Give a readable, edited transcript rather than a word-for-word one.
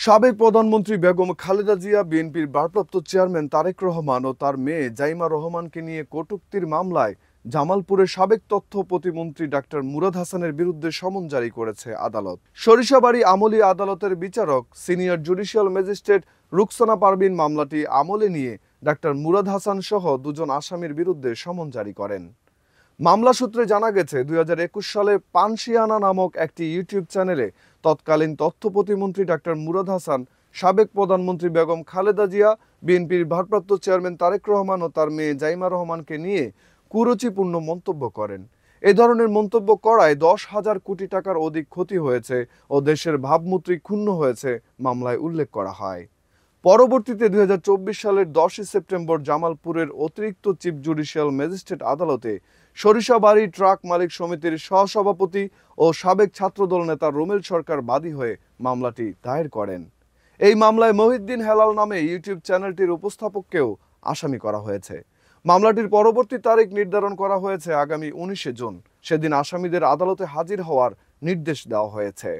সাবেক প্রধানমন্ত্রী বেগম খালেদা জিয়া, বিএনপির ভারপ্রাপ্ত চেয়ারম্যান তারেক রহমান ও তার মেয়ে জাইমা রহমানকে নিয়ে কটূক্তির মামলায় জামালপুরের সাবেক তথ্য প্রতিমন্ত্রী ডাক্তার মুরাদ হাসানের বিরুদ্ধে সমন জারি করেছে আদালত। সরিষাবাড়ী আমলি আদালতের বিচারক senior judicial magistrate Ruksana Parvin মামলাটি আমলে নিয়ে ডাক্তার মুরাদ হাসান সহ দুজন আসামির বিরুদ্ধে সমন জারি করেন। মামলা সূত্রে জানা গেছে, 2021 সালে পানশিয়ানা নামক একটি ইউটিউব চ্যানেলে তৎকালীন তথ্য প্রতিমন্ত্রী ডাক্তার মুরাদ হাসান, সাবেক প্রধানমন্ত্রী বেগম খালেদা জিয়া, বিএনপির ভারপ্রাপ্ত চেয়ারম্যান তারেক রহমান ও তার মেয়ে জাইমা রহমানকে নিয়ে কুরুচিপূর্ণ মন্তব্য করেন। এ ধরনের মন্তব্য করায় 10,000 কোটি টাকার অধিক ক্ষতি হয়েছে ও দেশের ভাবমূর্তি ক্ষুণ্ণ হয়েছে মামলায় উল্লেখ করা হয়। পরবর্তীতে 2024 সালের 10 সেপ্টেম্বর জামালপুরের অতিরিক্ত চিফ জুডিশিয়াল ম্যাজিস্ট্রেট আদালতে সরিষাবাড়ী ট্রাক মালিক সমিতির সহসভাপতি ও সাবেক ছাত্রদল নেতা রুমেল সরকার বাদী হয়ে মামলাটি দায়ের করেন। এই মামলায় মহিউদ্দিন হেলাল নামে ইউটিউব চ্যানেলটির উপস্থাপককেও আসামি করা হয়েছে। মামলাটির পরবর্তী তারিখ নির্ধারণ করা হয়েছে আগামী 19 জুন। সেদিন আসামিদের আদালতে হাজির হওয়ার নির্দেশ দেওয়া হয়েছে।